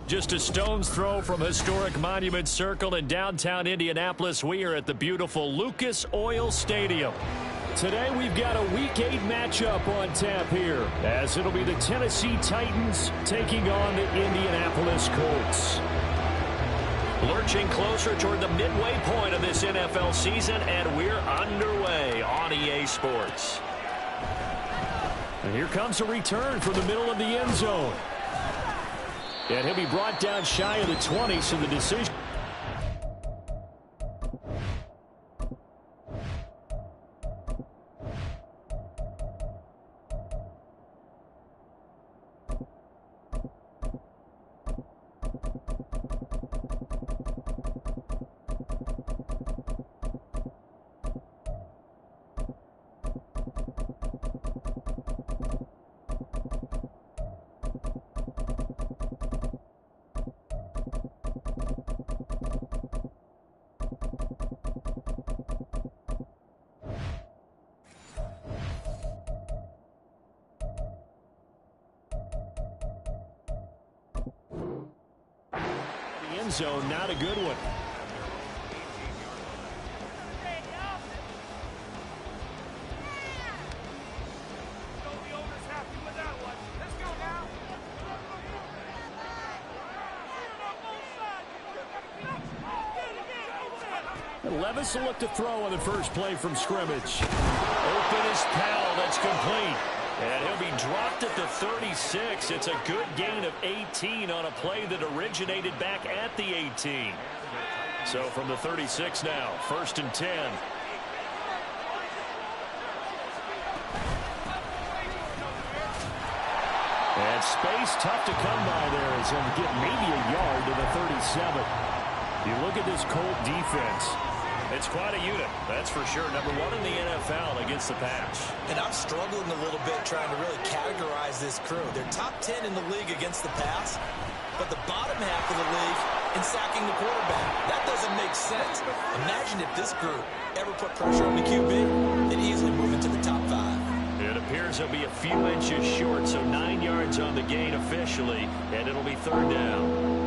Just a stone's throw from historic Monument Circle in downtown Indianapolis. We are at the beautiful Lucas Oil Stadium. Today we've got a Week 8 matchup on tap here, as it'll be the Tennessee Titans taking on the Indianapolis Colts. Lurching closer toward the midway point of this NFL season, and we're underway on EA Sports. And here comes a return from the middle of the end zone. And he'll be brought down shy of the 20, so the decision. End zone, not a good one. Levis will look to throw on the first play from scrimmage. Open is Powell. That's complete. And he'll be dropped at the 36. It's a good gain of 18 on a play that originated back at the 18. So from the 36 now, 1st and 10. And space tough to come by there as he'll get maybe a yard to the 37. You look at this Colt defense. It's quite a unit, that's for sure. Number 1 in the NFL against the pass. And I'm struggling a little bit trying to really categorize this crew. They're top 10 in the league against the pass, but the bottom half of the league in sacking the quarterback. That doesn't make sense. Imagine if this group ever put pressure on the QB, they'd easily move into the top 5. It appears they'll be a few inches short, so 9 yards on the gain officially, and it'll be 3rd down.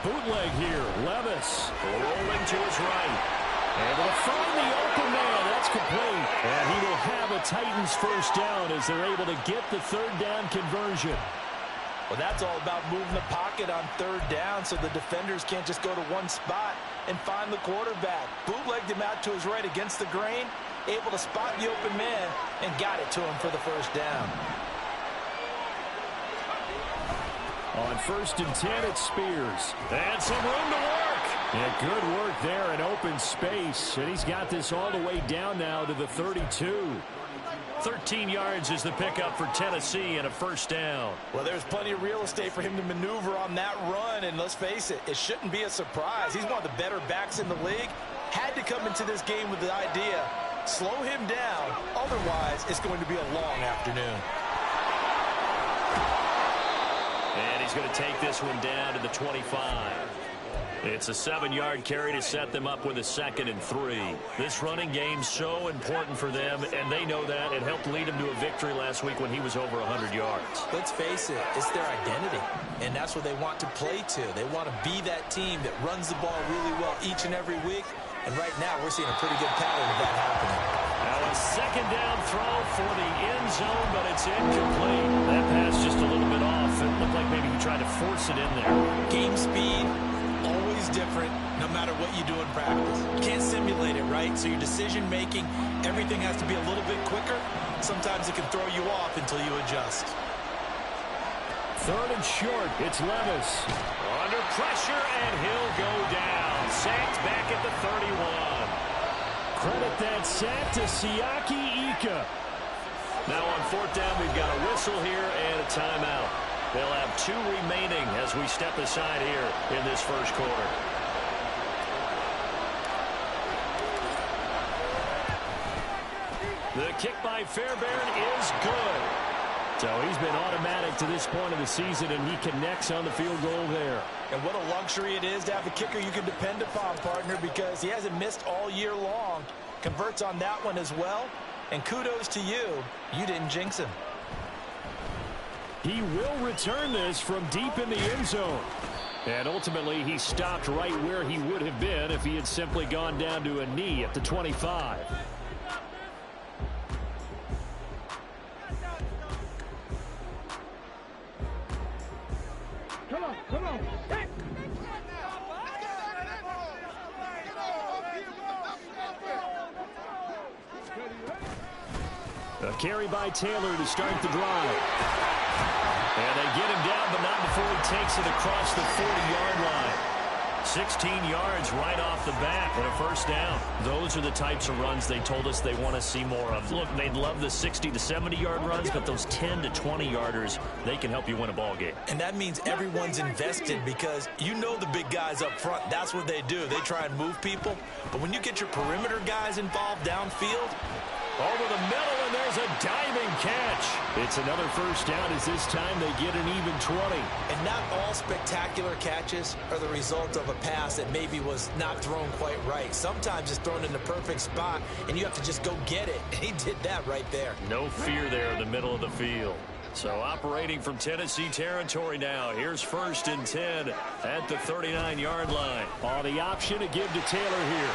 Bootleg here. Levis rolling to his right. Able to find the open man. That's complete. And he will have a Titans first down as they're able to get the 3rd down conversion. Well, that's all about moving the pocket on 3rd down so the defenders can't just go to one spot and find the quarterback. Bootlegged him out to his right against the grain, able to spot the open man, and got it to him for the first down. On 1st and 10, it's Spears. And some room to work. Yeah, good work there in open space. And he's got this all the way down now to the 32. 13 yards is the pickup for Tennessee and a first down. Well, there's plenty of real estate for him to maneuver on that run. And let's face it, it shouldn't be a surprise. He's one of the better backs in the league. Had to come into this game with the idea, slow him down. Otherwise, it's going to be a long afternoon. And he's going to take this one down to the 25. It's a 7-yard carry to set them up with a 2nd and 3. This running game's so important for them, and they know that. It helped lead him to a victory last week when he was over 100 yards. Let's face it, it's their identity, and that's what they want to play to. They want to be that team that runs the ball really well each and every week, and right now we're seeing a pretty good pattern of that happening. Now a 2nd down throw for the end zone, but it's incomplete. That pass just a little bit off. It looked like maybe he tried to force it in there. Game speed, always different, no matter what you do in practice. You can't simulate it, right? So your decision-making, everything has to be a little bit quicker. Sometimes it can throw you off until you adjust. 3rd and short, it's Levis. Under pressure, and he'll go down. Sacked back at the 31. Credit that sack to Siaki Ika. Now on 4th down, we've got a whistle here and a timeout. They'll have 2 remaining as we step aside here in this first quarter. The kick by Fairbairn is good. So he's been automatic to this point of the season, and he connects on the field goal there. And what a luxury it is to have a kicker you can depend upon, partner, because he hasn't missed all year long. Converts on that one as well. And kudos to you. You didn't jinx him. He will return this from deep in the end zone. And ultimately, he stopped right where he would have been if he had simply gone down to a knee at the 25. Come on. Hey. A carry by Taylor to start the drive. And they get him down, but not before he takes it across the 40-yard line. 16 yards right off the bat and a first down. Those are the types of runs they told us they want to see more of. Look, they'd love the 60 to 70-yard runs, but those 10 to 20-yarders, they can help you win a ball game. And that means everyone's invested because you know the big guys up front. That's what they do. They try and move people. But when you get your perimeter guys involved downfield, over the middle, and there's a diving catch. It's another first down as this time they get an even 20. And not all spectacular catches are the result of a pass that maybe was not thrown quite right. Sometimes it's thrown in the perfect spot, and you have to just go get it. And he did that right there. No fear there in the middle of the field. So operating from Tennessee territory now. Here's 1st and 10 at the 39-yard line. On the option to give to Taylor here.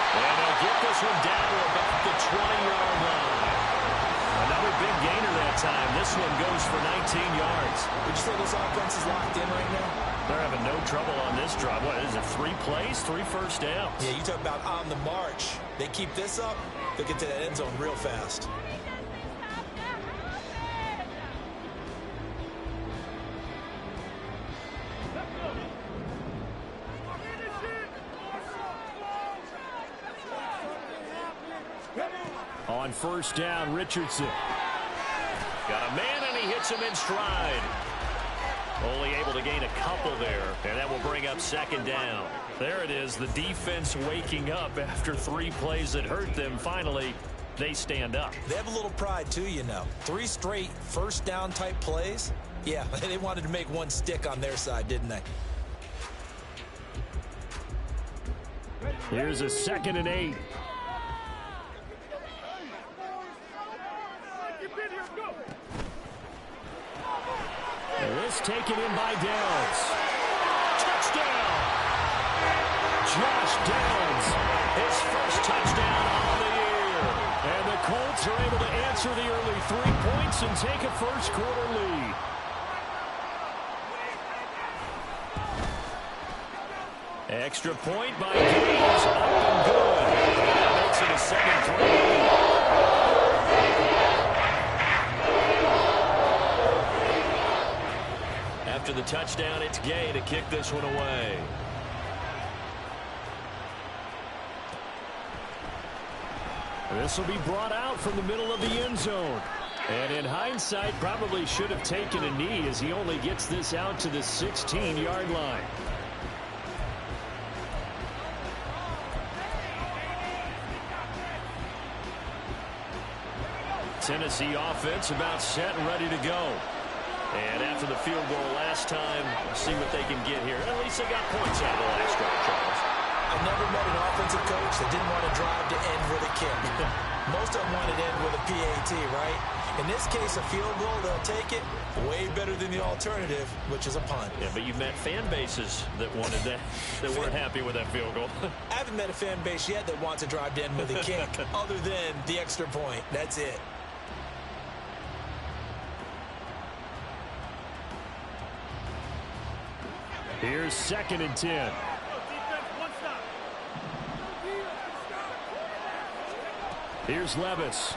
And they'll get this one down to about the 20-yard line. Another big gainer that time. This one goes for 19 yards. Would you say this offense is locked in right now? They're having no trouble on this drive. What is it, 3 plays, 3 first downs? Yeah, you talk about on the march. They keep this up, they'll get to that end zone real fast. On first down, Richardson. Got a man, and he hits him in stride. Only able to gain a couple there, and that will bring up 2nd down. There it is, the defense waking up after 3 plays that hurt them. Finally, they stand up. They have a little pride, too, you know. 3 straight first down type plays. Yeah, they wanted to make one stick on their side, didn't they? Here's a 2nd and 8. This taken in by Downs. Touchdown! Josh Downs, his first touchdown on the year. And the Colts are able to answer the early 3 points and take a first quarter lead. Extra point by Gaines, up and good. That makes it a 7-3. After the touchdown, it's Gay to kick this one away. This will be brought out from the middle of the end zone. And in hindsight, probably should have taken a knee as he only gets this out to the 16-yard line. Tennessee offense about set and ready to go. And after the field goal last time, see what they can get here. At least they got points out of the last drive, Charles. I've never met an offensive coach that didn't want to drive to end with a kick. Most of them want to end with a PAT, right? In this case, a field goal, they'll take it. Way better than the alternative, which is a punt. Yeah, but you've met fan bases that wanted that, that weren't happy with that field goal. I haven't met a fan base yet that wants to drive to end with a kick, other than the extra point. That's it. Here's 2nd and 10. Here's Levis.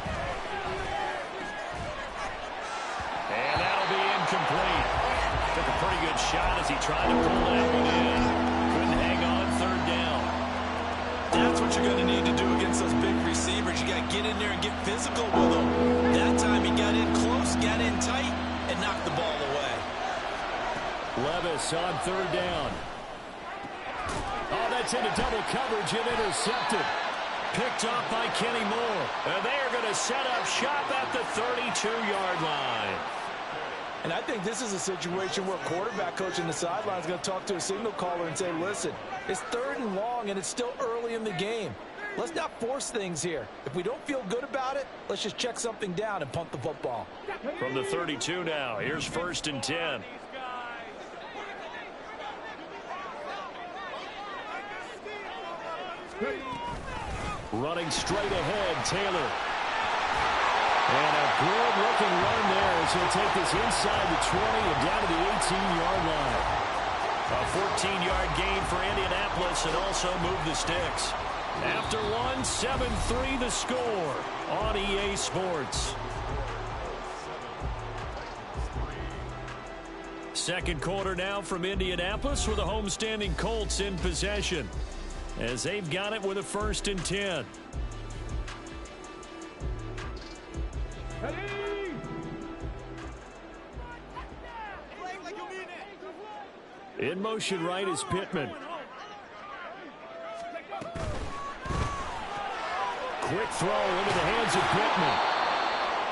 And that'll be incomplete. Took a pretty good shot as he tried to pull that one in. Couldn't hang on 3rd down. That's what you're going to need to do against those big receivers. You got to get in there and get physical with them. That time he got in close, got in tight, and knocked Levis on third down. Oh, that's into double coverage and intercepted. Picked off by Kenny Moore. And they are going to set up shop at the 32-yard line. And I think this is a situation where quarterback coach in the sideline is going to talk to a signal caller and say, listen, it's 3rd and long and it's still early in the game. Let's not force things here. If we don't feel good about it, let's just check something down and punt the football. From the 32 now, here's 1st and 10. Running straight ahead, Taylor. And a good-looking run there as he'll take this inside the 20 and down to the 18-yard line. A 14-yard gain for Indianapolis and also move the sticks. After one, 7-3 the score on EA Sports. Second quarter now from Indianapolis with the homestanding Colts in possession as they've got it with a 1st and 10. In motion right is Pittman. Quick throw into the hands of Pittman.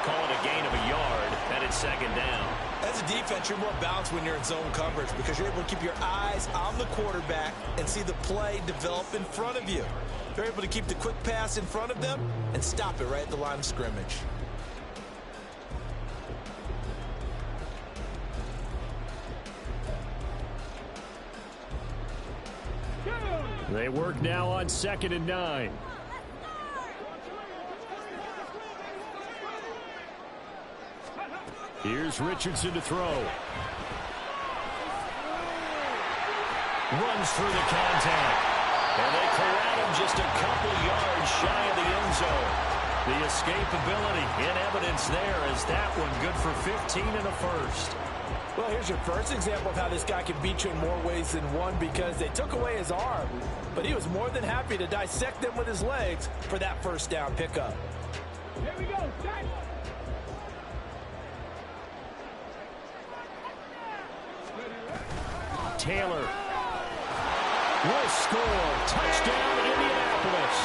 Call it a gain of a yard, and it's 2nd down. As a defense, you're more balanced when you're in zone coverage because you're able to keep your eyes on the quarterback and see the play develop in front of you. You're able to keep the quick pass in front of them and stop it right at the line of scrimmage. They work now on 2nd and 9. Here's Richardson to throw. Runs through the contact. And they corral him just a couple yards shy of the end zone. The escapability in evidence there as that one good for 15 and a first. Well, here's your first example of how this guy can beat you in more ways than one because they took away his arm, but he was more than happy to dissect them with his legs for that 1st down pickup. Here we go. Taylor will score. Touchdown, Indianapolis.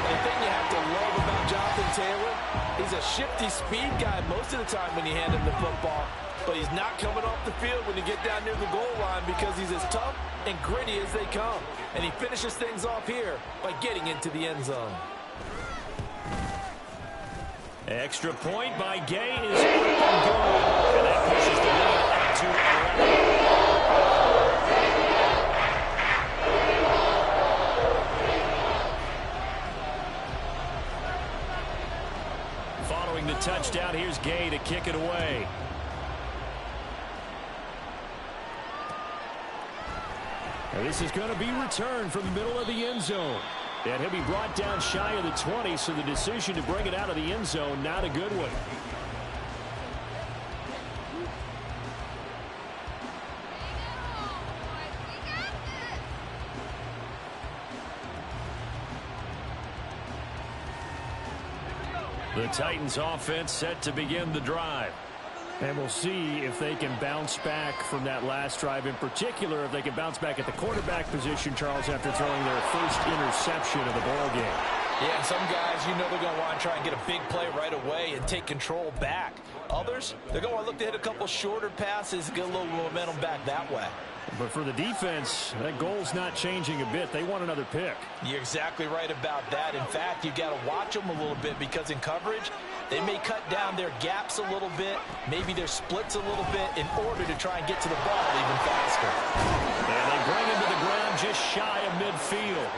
The thing you have to love about Jonathan Taylor, he's a shifty speed guy most of the time when you hand him the football, but he's not coming off the field when you get down near the goal line because he's as tough and gritty as they come. And he finishes things off here by getting into the end zone. Extra point by Gay is up and good. And that pushes the lead up to 11. Following the touchdown, here's Gay to kick it away. And this is going to be returned from the middle of the end zone. And he'll be brought down shy of the 20, so the decision to bring it out of the end zone, not a good one. The Titans offense set to begin the drive. And we'll see if they can bounce back from that last drive, in particular if they can bounce back at the quarterback position, Charles, after throwing their first interception of the ball game. Yeah, some guys, you know they're going to want to try and get a big play right away and take control back. Others, they're going to look to hit a couple shorter passes and get a little momentum back that way. But for the defense, that goal's not changing a bit. They want another pick. You're exactly right about that. In fact, you got to watch them a little bit because in coverage, they may cut down their gaps a little bit, maybe their splits a little bit in order to try and get to the ball even faster. And they bring him to the ground just shy of midfield.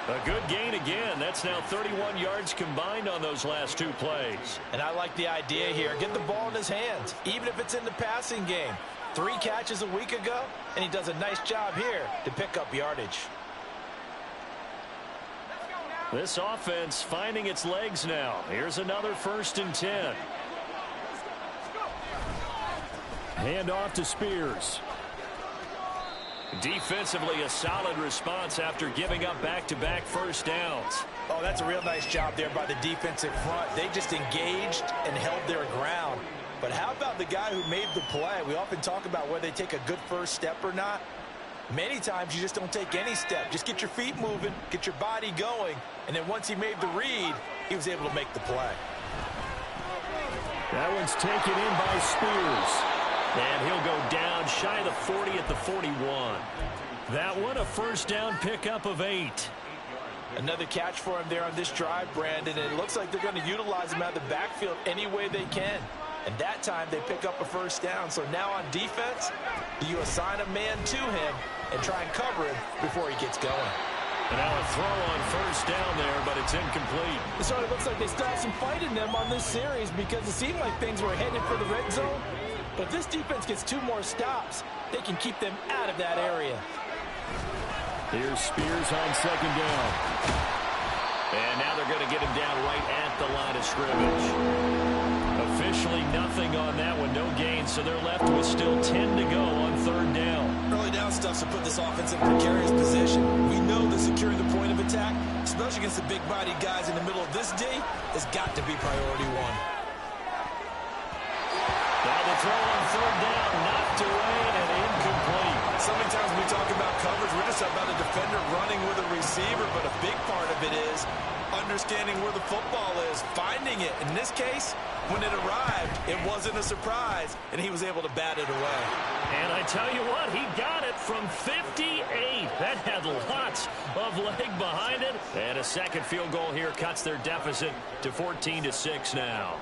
A good gain again. That's now 31 yards combined on those last 2 plays. And I like the idea here. Get the ball in his hands, even if it's in the passing game. 3 catches a week ago, and he does a nice job here to pick up yardage. This offense finding its legs now. Here's another 1st and 10. Hand off to Spears. Defensively, a solid response after giving up back-to-back first downs. Oh, that's a real nice job there by the defensive front. They just engaged and held their ground. But how about the guy who made the play? We often talk about whether they take a good first step or not. Many times you just don't take any step. Just get your feet moving, get your body going, and then once he made the read, he was able to make the play. That one's taken in by Spears. And he'll go down shy of the 40 at the 41. That one, a first down pickup of 8. Another catch for him there on this drive, Brandon. And it looks like they're going to utilize him out of the backfield any way they can. And that time they pick up a first down. So now on defense, you assign a man to him and try and cover him before he gets going. And now a throw on first down there, but it's incomplete. So it looks like they still have some fight in them on this series because it seemed like things were headed for the red zone. But if this defense gets 2 more stops, they can keep them out of that area. Here's Spears on second down. And now they're going to get him down right at the line of scrimmage. Officially nothing on that one, no gain, so they're left with still 10 to go on third down. Early down stuff to put this offense in precarious position. We know that securing the point of attack, especially against the big-bodied guys in the middle of this D, has got to be priority 1. Now the throw on third down, knocked away and incomplete. So many times when we talk about coverage, we're just about a defender running with a receiver, but a big part of it is understanding where the football is, finding it. In this case, when it arrived, it wasn't a surprise, and he was able to bat it away. And I tell you what, he got it from 58. That had lots of leg behind it. And a second field goal here cuts their deficit to 14-6 now.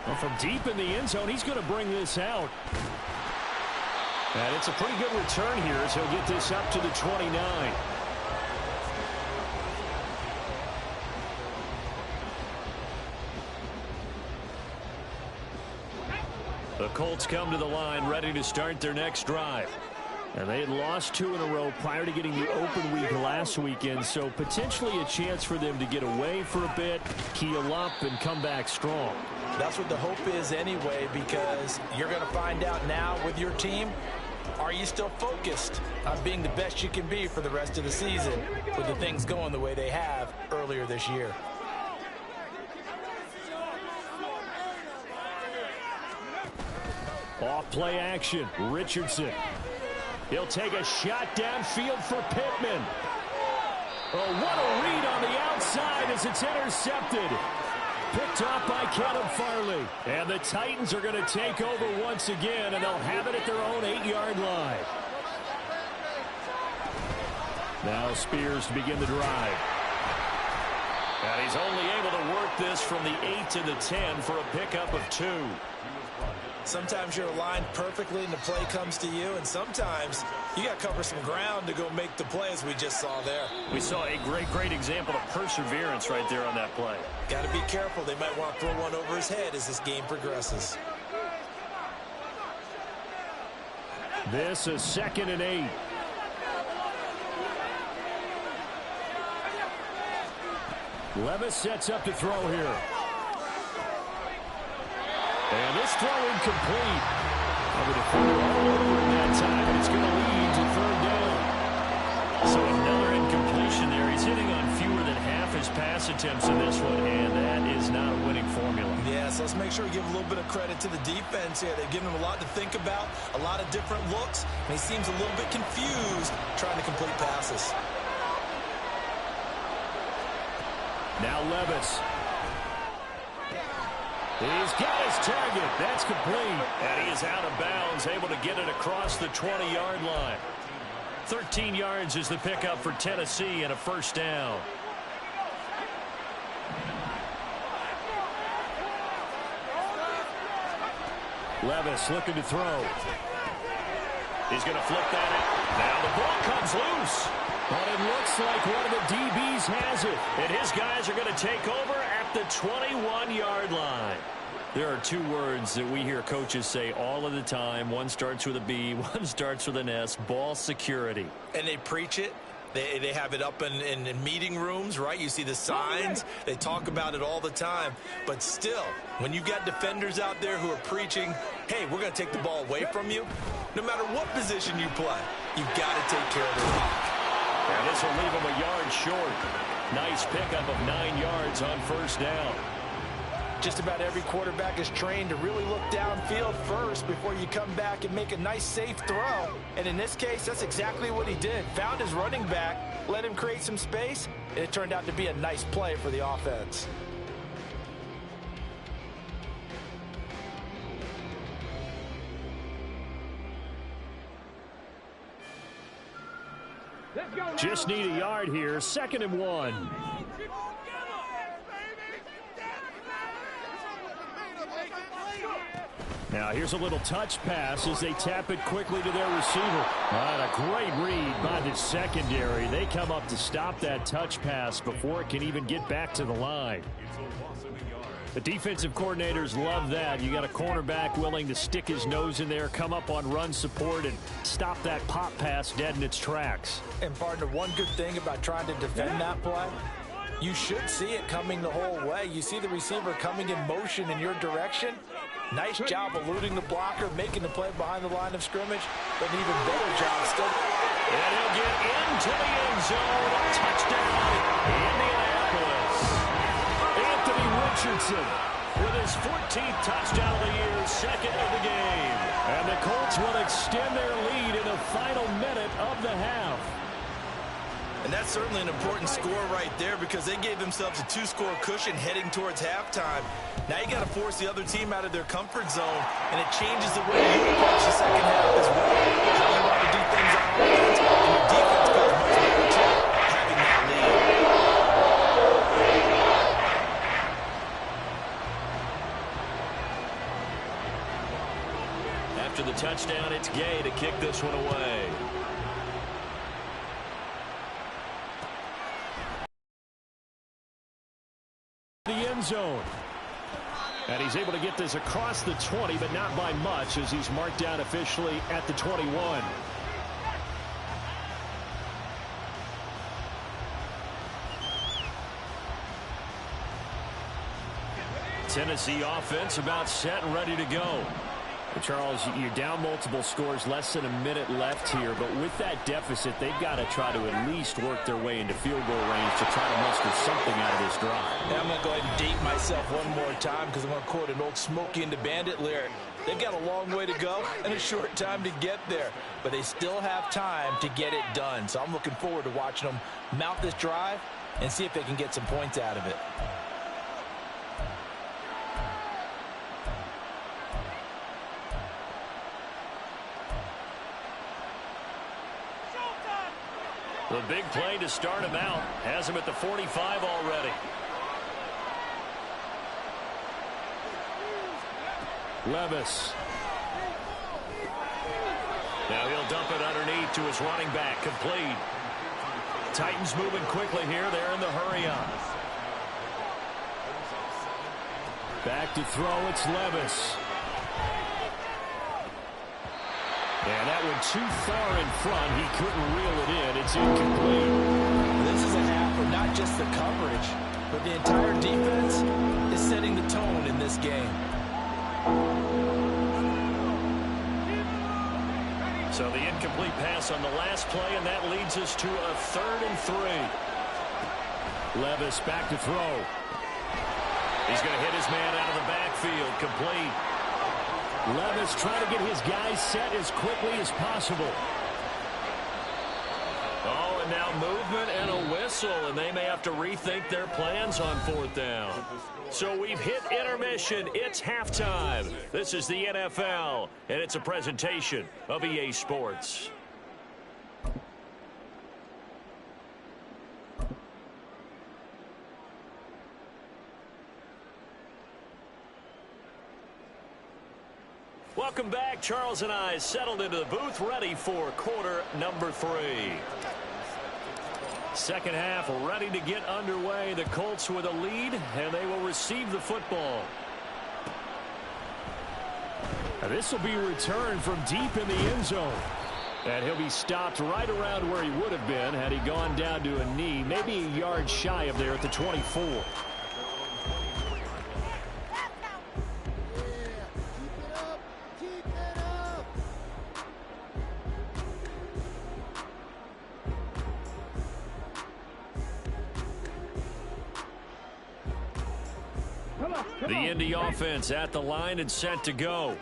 Well, from deep in the end zone, he's going to bring this out. And it's a pretty good return here as he'll get this up to the 29. The Colts come to the line ready to start their next drive. And they had lost 2 in a row prior to getting the open week last weekend, so potentially a chance for them to get away for a bit, keel up, and come back strong. That's what the hope is anyway, because you're going to find out now with your team, are you still focused on being the best you can be for the rest of the season with the things going the way they have earlier this year? Off play action, Richardson. He'll take a shot downfield for Pittman. Oh, what a read on the outside as it's intercepted. Picked off by Caleb Farley. And the Titans are going to take over once again, and they'll have it at their own 8-yard line. Now Spears to begin the drive. And he's only able to work this from the 8 to the 10 for a pickup of 2. Sometimes you're aligned perfectly and the play comes to you, and sometimes you got to cover some ground to go make the play, as we just saw there. We saw a great example of perseverance right there on that play. Got to be careful. They might want to throw one over his head as this game progresses. This is 2nd and 8. Levis sets up to throw here. And this throw incomplete. The defender all over him that time, and it's going to lead to third down. So another incompletion there. He's hitting on fewer than half his pass attempts in this one, and that is not a winning formula. Yeah, so let's make sure we give a little bit of credit to the defense here. They've given him a lot to think about, a lot of different looks, and he seems a little bit confused trying to complete passes. Now Levis. He's got his target. That's complete. And he is out of bounds, able to get it across the 20-yard line. 13 yards is the pickup for Tennessee and a first down. Levis looking to throw. He's going to flip that out. Now the ball comes loose. But it looks like one of the DBs has it. And his guys are going to take over at the 21-yard line. There are 2 words that we hear coaches say all of the time. One starts with a B, one starts with an S, ball security. And they preach it. They have it up in meeting rooms, right? You see the signs. They talk about it all the time. But still, when you've got defenders out there who are preaching, hey, we're going to take the ball away from you, no matter what position you play, you've got to take care of the rock. And this will leave him a yard short. Nice pickup of 9 yards on first down. Just about every quarterback is trained to really look downfield first before you come back and make a nice, safe throw. And in this case, that's exactly what he did. Found his running back, let him create some space, and it turned out to be a nice play for the offense. Just need a yard here. 2nd and 1. Now here's a little touch pass as they tap it quickly to their receiver. A great read by the secondary. They come up to stop that touch pass before it can even get back to the line. The defensive coordinators love that. You got a cornerback willing to stick his nose in there, come up on run support, and stop that pop pass dead in its tracks. And partner, one good thing about trying to defend that play, you should see it coming the whole way. You see the receiver coming in motion in your direction. Nice job eluding the blocker, making the play behind the line of scrimmage, but an even better job still. And he'll get into the end zone. Touchdown, Indianapolis. Anthony Richardson with his 14th touchdown of the year, 2nd of the game. And the Colts will extend their lead in the final minute of the half. And that's certainly an important score right there because they gave themselves a 2-score cushion heading towards halftime. Now you got to force the other team out of their comfort zone, and it changes the way you approach the second half as well. How you want to do things on offense, and your defense goes much better too, having that lead. After the touchdown, it's Gay to kick this one away. The end zone. And he's able to get this across the 20, but not by much as he's marked down officially at the 21. Tennessee offense about set and ready to go. Charles, you're down multiple scores, less than a minute left here, but with that deficit, they've got to try to at least work their way into field goal range to try to muster something out of this drive. And I'm going to go ahead and date myself one more time because I'm going to quote an old Smokey and the Bandit lyric. They've got a long way to go and a short time to get there, but they still have time to get it done. So I'm looking forward to watching them mount this drive and see if they can get some points out of it. The big play to start him out. Has him at the 45 already. Levis. Now he'll dump it underneath to his running back. Complete. Titans moving quickly here. They're in the hurry up. Back to throw. It's Levis. And that one too far in front. He couldn't reel it in. It's incomplete. This is a half of not just the coverage, but the entire defense is setting the tone in this game. So the incomplete pass on the last play, and that leads us to a 3rd and 3. Levis back to throw. He's going to hit his man out of the backfield. Complete. Levis trying to get his guys set as quickly as possible. Oh, and now movement and a whistle, and they may have to rethink their plans on 4th down. So we've hit intermission. It's halftime. This is the NFL, and it's a presentation of EA Sports. Welcome back. Charles and I settled into the booth, ready for quarter number 3. Second half ready to get underway. The Colts with a lead, and they will receive the football. Now this will be returned from deep in the end zone. And he'll be stopped right around where he would have been had he gone down to a knee, maybe a yard shy of there at the 24. The Indy offense at the line and set to go.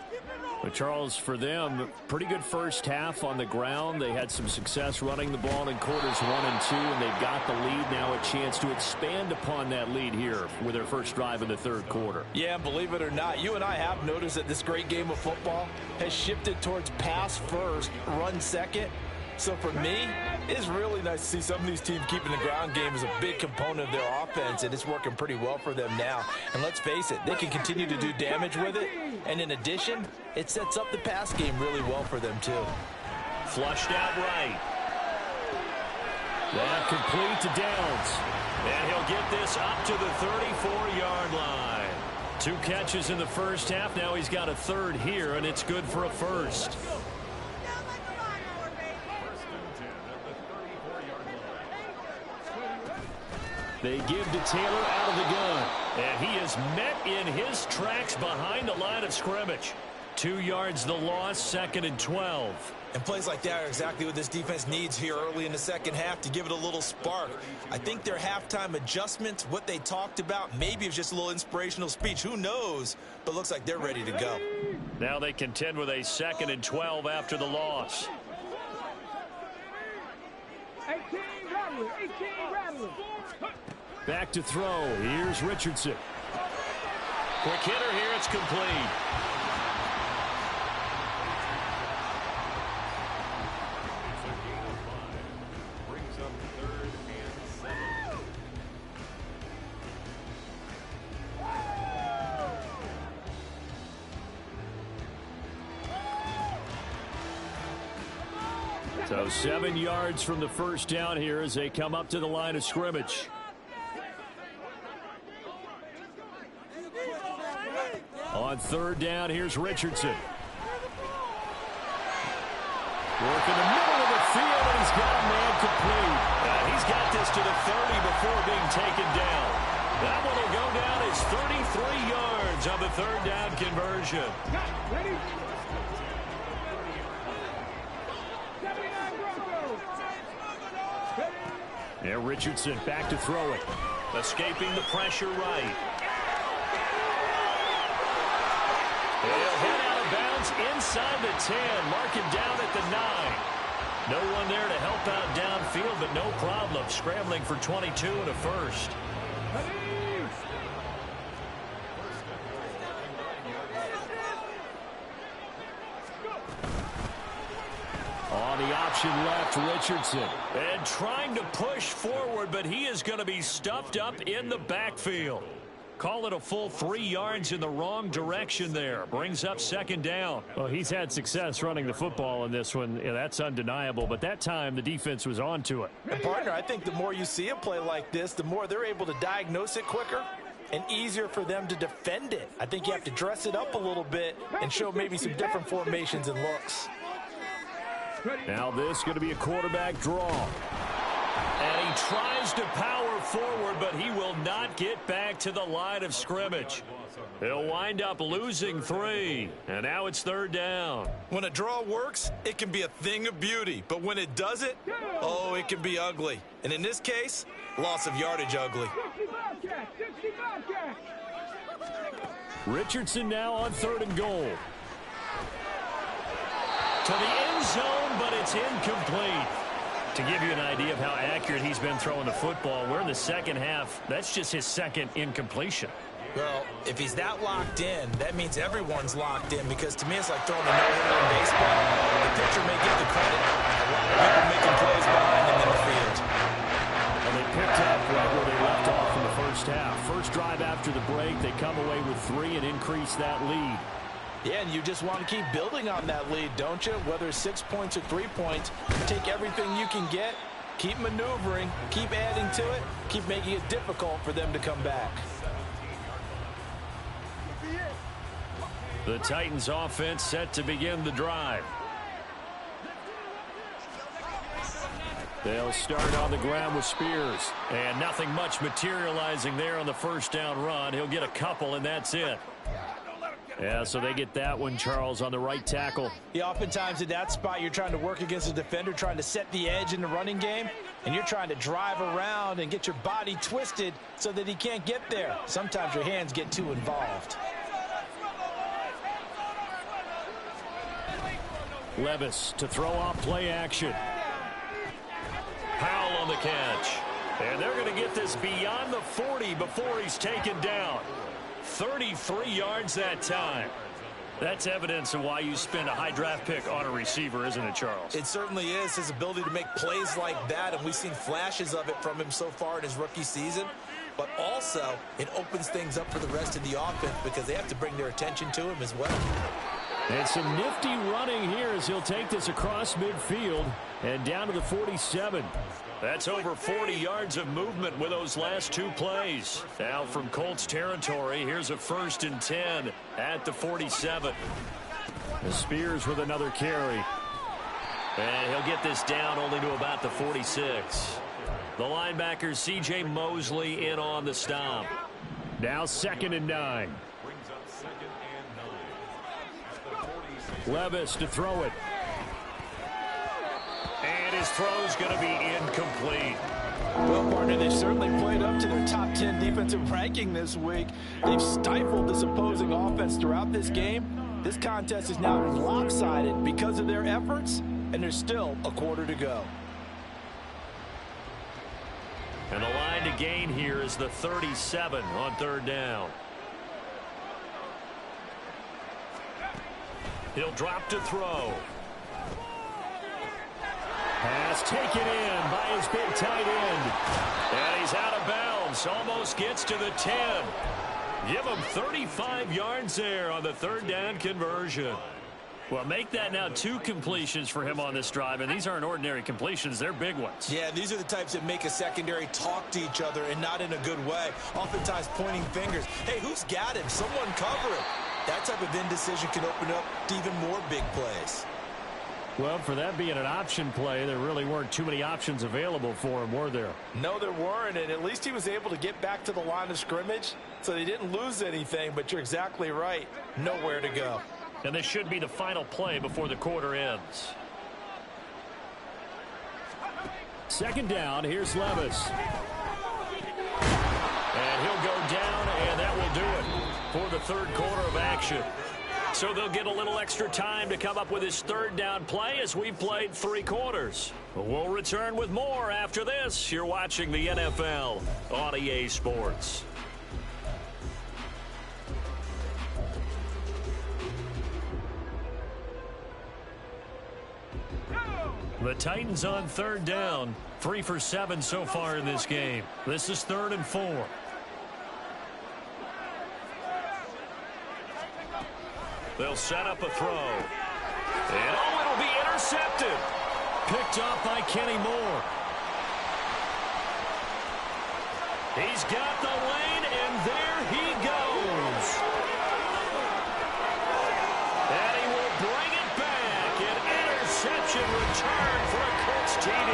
But Charles, for them, pretty good first half on the ground. They had some success running the ball in quarters 1 and 2, and they've got the lead. Now a chance to expand upon that lead here with their first drive in the third quarter. Yeah, believe it or not, you and I have noticed that this great game of football has shifted towards pass first, run second. So for me, it's really nice to see some of these teams keeping the ground game as a big component of their offense, and it's working pretty well for them now. And let's face it, they can continue to do damage with it. And in addition, it sets up the pass game really well for them too. Flushed out right. That complete to Downs. And he'll get this up to the 34-yard line. 2 catches in the first half. Now he's got a third here, and it's good for a first. They give to Taylor out of the gun. And he is met in his tracks behind the line of scrimmage. 2 yards the loss, 2nd and 12. And plays like that are exactly what this defense needs here early in the second half to give it a little spark. I think their halftime adjustments, what they talked about, maybe it was just a little inspirational speech. Who knows? But looks like they're ready to go. Now they contend with a 2nd and 12 after the loss. 18 Rattler. Back to throw. Here's Richardson. Quick hitter here. It's complete. Brings up 3rd and 7. So 7 yards from the first down here as they come up to the line of scrimmage. On 3rd down, here's Richardson. Work in the middle of the field, and he's got a man complete. He's got this to the 30 before being taken down. That one will go down as 33 yards on the 3rd down conversion. Ready? 79 Broncos. And Richardson back to throw it. Escaping the pressure right. He'll head out of bounds inside the 10. Mark him down at the 9. No one there to help out downfield, but no problem. Scrambling for 22 and a first. On the option left, Richardson. And trying to push forward, but he is going to be stuffed up in the backfield. Call it a full 3 yards in the wrong direction there. Brings up 2nd down. Well, he's had success running the football in this one. Yeah, that's undeniable. But that time, the defense was on to it. And partner, I think the more you see a play like this, the more they're able to diagnose it quicker and easier for them to defend it. I think you have to dress it up a little bit and show maybe some different formations and looks. Now this going to be a quarterback draw. And he tries to power forward, but he will not get back to the line of scrimmage. He'll wind up losing 3. And now it's 3rd down. When a draw works, it can be a thing of beauty. But when it doesn't, oh, it can be ugly. And in this case, loss of yardage ugly. Richardson now on 3rd and goal. To the end zone, but it's incomplete. To give you an idea of how accurate he's been throwing the football, we're in the second half. That's just his 2nd incompletion. Well, if he's that locked in, that means everyone's locked in, because to me it's like throwing a no-hitter in baseball. The pitcher may get the credit. A lot of people making plays behind him in the field. And they picked up right where they left off in the first half. First drive after the break, they come away with 3 and increase that lead. Yeah, and you just want to keep building on that lead, don't you? Whether it's 6 points or 3 points, take everything you can get, keep maneuvering, keep adding to it, keep making it difficult for them to come back. The Titans offense set to begin the drive. They'll start on the ground with Spears. And nothing much materializing there on the first down run. He'll get a couple, and that's it. Yeah, so they get that one, Charles, on the right tackle. Yeah, oftentimes in that spot, you're trying to work against a defender, trying to set the edge in the running game, and you're trying to drive around and get your body twisted so that he can't get there. Sometimes your hands get too involved. Levis to throw off play action. Powell on the catch. And they're going to get this beyond the 40 before he's taken down. 33 yards that time. That's evidence of why you spend a high draft pick on a receiver, isn't it, Charles? It certainly is. His ability to make plays like that, and we've seen flashes of it from him so far in his rookie season. But also, it opens things up for the rest of the offense because they have to bring their attention to him as well. And some nifty running here as he'll take this across midfield and down to the 47. That's over 40 yards of movement with those last two plays. Now from Colts territory, here's a 1st and 10 at the 47. The Spears with another carry. And he'll get this down only to about the 46. The linebacker C.J. Mosley in on the stop. Now 2nd and 9. Levis to throw it. And his throw's going to be incomplete. Well, partner, they've certainly played up to their top 10 defensive ranking this week. They've stifled this opposing offense throughout this game. This contest is now lopsided because of their efforts, and there's still a quarter to go. And the line to gain here is the 37 on 3rd down. He'll drop to throw. Pass taken in by his big tight end. And he's out of bounds. Almost gets to the 10. Give him 35 yards there on the 3rd down conversion. Well, make that now 2 completions for him on this drive, and these aren't ordinary completions. They're big ones. Yeah, these are the types that make a secondary talk to each other and not in a good way. Oftentimes pointing fingers. Hey, who's got him? Someone cover him. That type of indecision can open up to even more big plays. Well, for that being an option play, there really weren't too many options available for him, were there? No, there weren't, and at least he was able to get back to the line of scrimmage, so they didn't lose anything, but you're exactly right. Nowhere to go. And this should be the final play before the quarter ends. 2nd down, here's Levis. And he'll go down, and that will do it for the 3rd quarter of action. So they'll get a little extra time to come up with his 3rd down play as we've played 3 quarters. We'll return with more after this. You're watching the NFL on EA Sports. The Titans on 3rd down. 3 for 7 so far in this game. This is 3rd and 4. They'll set up a throw. And it'll be intercepted. Picked off by Kenny Moore. He's got the lane, and there he goes. And he will bring it back. An interception return for a Colts TD.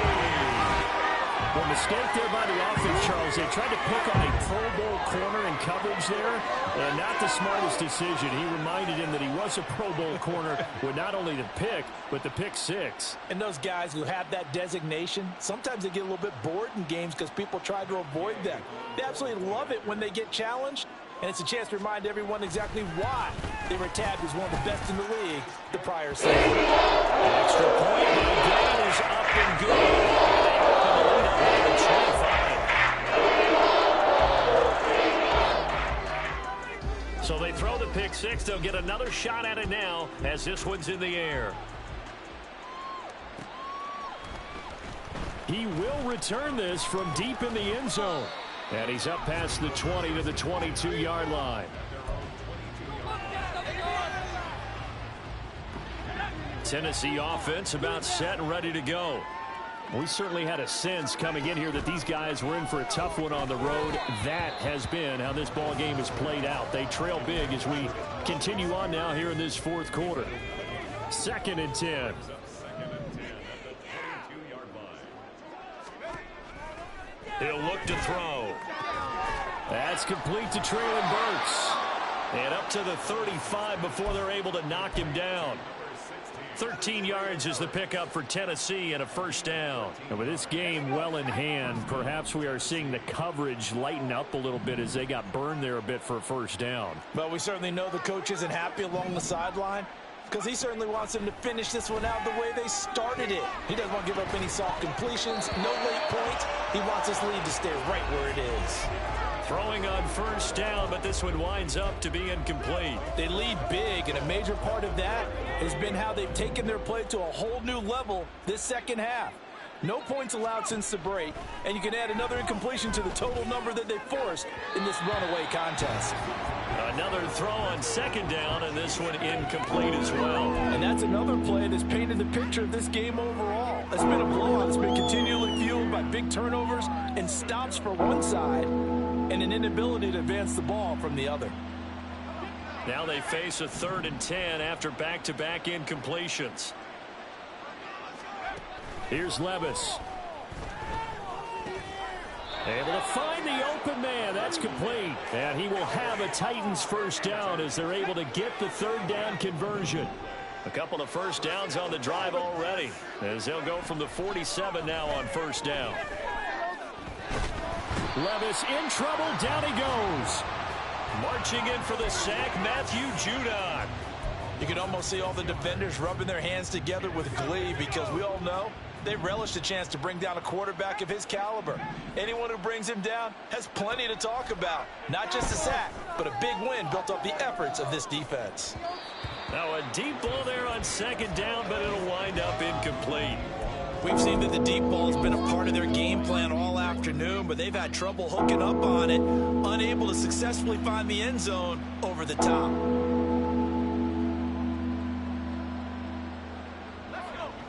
Well, mistake there by the offense, Charles. They tried to pick on a Pro Bowl corner in coverage there, and not the smartest decision. He reminded him that he was a Pro Bowl corner with not only the pick, but the pick 6. And those guys who have that designation, sometimes they get a little bit bored in games because people try to avoid them. They absolutely love it when they get challenged, and it's a chance to remind everyone exactly why they were tabbed as one of the best in the league the prior season. Extra point by Gain is up and good. So they throw the pick 6. They'll get another shot at it now as this one's in the air. He will return this from deep in the end zone. And he's up past the 20 to the 22-yard line. Tennessee offense about set and ready to go. We certainly had a sense coming in here that these guys were in for a tough one on the road. That has been how this ball game has played out. They trail big as we continue on now here in this 4th quarter. 2nd and 10. He'll look to throw. That's complete to Traylon Burks. And up to the 35 before they're able to knock him down. 13 yards is the pickup for Tennessee and a first down. And with this game well in hand, perhaps we are seeing the coverage lighten up a little bit as they got burned there a bit for a first down. But we certainly know the coach isn't happy along the sideline because he certainly wants them to finish this one out the way they started it. He doesn't want to give up any soft completions, no late points. He wants his lead to stay right where it is. Throwing on first down, but this one winds up to be incomplete. They lead big, and a major part of that has been how they've taken their play to a whole new level this second half. No points allowed since the break, and you can add another incompletion to the total number that they forced in this runaway contest. Another throw on second down, and this one incomplete as well. And that's another play that's painted the picture of this game overall. It's been a blowout. It's been continually fueled by big turnovers and stops for one side and an inability to advance the ball from the other. Now they face a 3rd and 10 after back-to-back incompletions. Here's Levis. Able to find the open man. That's complete. And he will have a Titans first down as they're able to get the 3rd down conversion. A couple of first downs on the drive already as they'll go from the 47 now on first down. Levis in trouble. Down he goes. Marching in for the sack, Matthew Judon. You can almost see all the defenders rubbing their hands together with glee because we all know they relish the chance to bring down a quarterback of his caliber. Anyone who brings him down has plenty to talk about. Not just a sack, but a big win built off the efforts of this defense. Now a deep ball there on second down, but it'll wind up incomplete. We've seen that the deep ball has been a part of their game plan all afternoon, but they've had trouble hooking up on it, unable to successfully find the end zone over the top.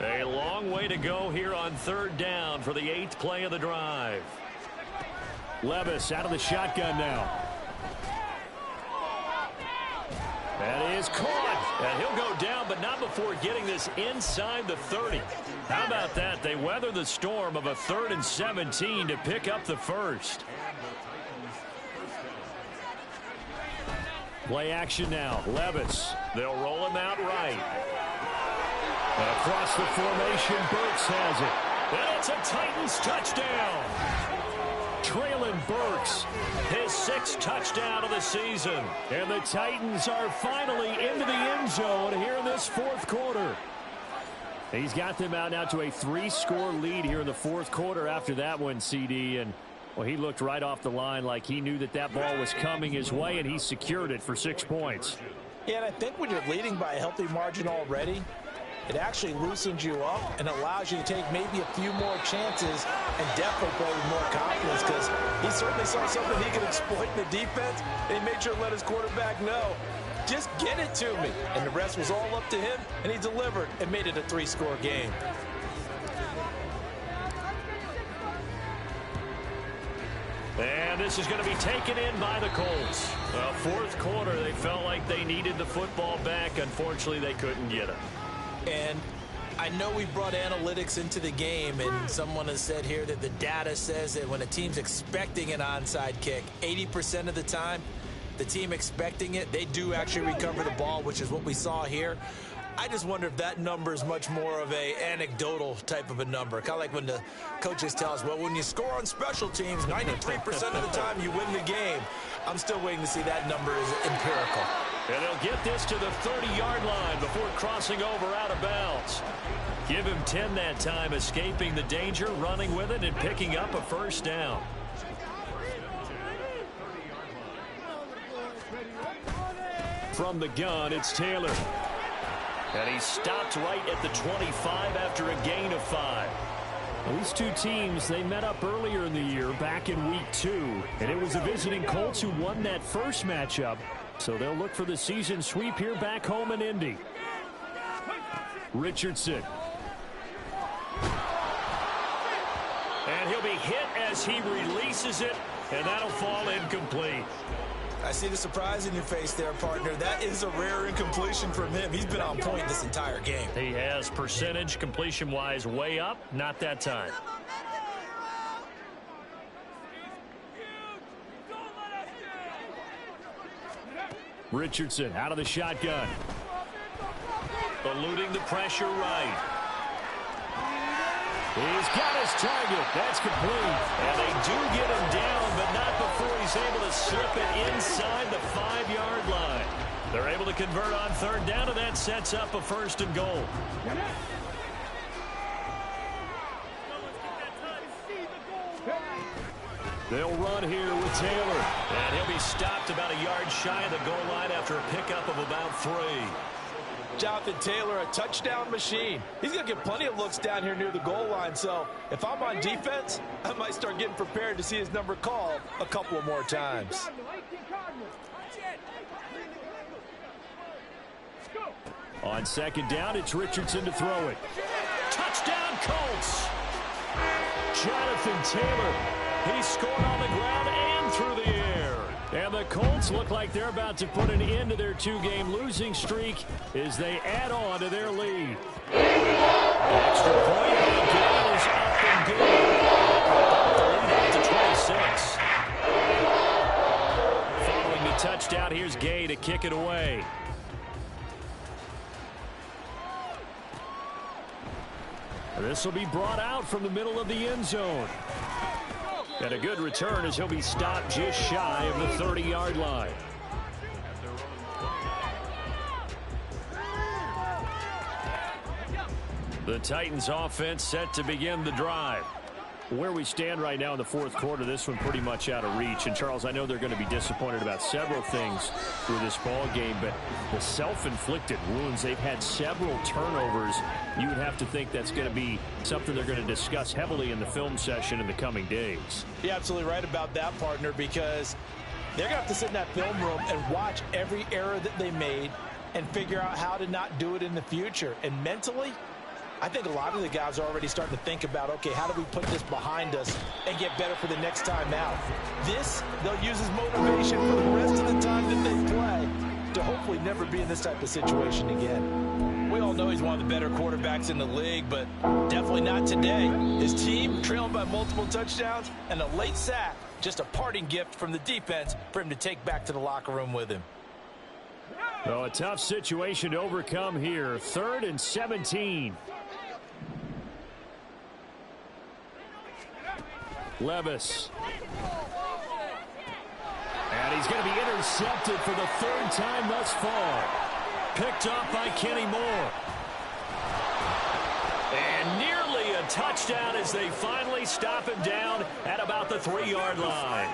A long way to go here on 3rd down for the 8th play of the drive. Levis out of the shotgun now. That is caught. And he'll go down, but not before getting this inside the 30. How about that? They weather the storm of a 3rd and 17 to pick up the first. Play action now. Levis. They'll roll him out right. And across the formation, Burks has it. And it's a Titans touchdown. Traylon Burks, his 6th touchdown of the season. And the Titans are finally into the end zone here in this 4th quarter. He's got them out now to a 3-score lead here in the 4th quarter after that one, CD. And, well, he looked right off the line like he knew that that ball was coming his way, and he secured it for 6 points. Yeah, and I think when you're leading by a healthy margin already, it actually loosens you up and allows you to take maybe a few more chances and definitely play with more confidence because he certainly saw something he could exploit in the defense, and he made sure to let his quarterback know, just get it to me. And the rest was all up to him, and he delivered and made it a 3-score game. And this is going to be taken in by the Colts. Well, 4th quarter, they felt like they needed the football back. Unfortunately, they couldn't get it. And I know we brought analytics into the game, and someone has said here that the data says that when a team's expecting an onside kick, 80% of the time, the team expecting it, they do actually recover the ball, which is what we saw here. I just wonder if that number is much more of a anecdotal type of a number. Kind of like when the coaches tell us, well, when you score on special teams, 93% of the time you win the game. I'm still waiting to see that number is empirical. And they'll get this to the 30-yard line before crossing over out of bounds. Give him 10 that time, escaping the danger, running with it, and picking up a first down. From the gun, it's Taylor. And he stopped right at the 25 after a gain of 5. These two teams, they met up earlier in the year, back in week 2. And it was the visiting Colts who won that first matchup. So they'll look for the season sweep here back home in Indy. Richardson. And he'll be hit as he releases it, and that'll fall incomplete. I see the surprise in your face there, partner. That is a rare incompletion from him. He's been on point this entire game. He has percentage completion-wise way up, not that time. Richardson out of the shotgun. Eluding the pressure right. He's got his target. That's complete. And they do get him down, but not before he's able to slip it inside the 5-yard line. They're able to convert on third down, and that sets up a 1st and goal. They'll run here with Taylor. And he'll be stopped about a yard shy of the goal line after a pickup of about 3. Jonathan Taylor, a touchdown machine. He's going to get plenty of looks down here near the goal line. So if I'm on defense, I might start getting prepared to see his number called a couple of more times. On 2nd down, it's Richardson to throw it. Touchdown, Colts! Jonathan Taylor. He scored on the ground and through the air. And the Colts look like they're about to put an end to their 2-game losing streak as they add on to their lead. Extra point again is up and good. The lead out to 26. Following the touchdown, here's Gay to kick it away. This will be brought out from the middle of the end zone. And a good return as he'll be stopped just shy of the 30-yard line. The Titans offense set to begin the drive. Where we stand right now in the 4th quarter, this one pretty much out of reach. And, Charles, I know they're going to be disappointed about several things with this ball game, but the self-inflicted wounds, they've had several turnovers. You would have to think that's going to be something they're going to discuss heavily in the film session in the coming days. You're absolutely right about that, partner, because they're going to have to sit in that film room and watch every error that they made and figure out how to not do it in the future. And mentally, I think a lot of the guys are already starting to think about, okay, how do we put this behind us and get better for the next time out? This, they'll use as motivation for the rest of the time that they play to hopefully never be in this type of situation again. We all know he's one of the better quarterbacks in the league, but definitely not today. His team trailing by multiple touchdowns and a late sack, just a parting gift from the defense for him to take back to the locker room with him. So a tough situation to overcome here. 3rd and 17. Levis. And he's going to be intercepted for the 3rd time thus far. Picked off by Kenny Moore. And nearly a touchdown as they finally stop him down at about the 3-yard line.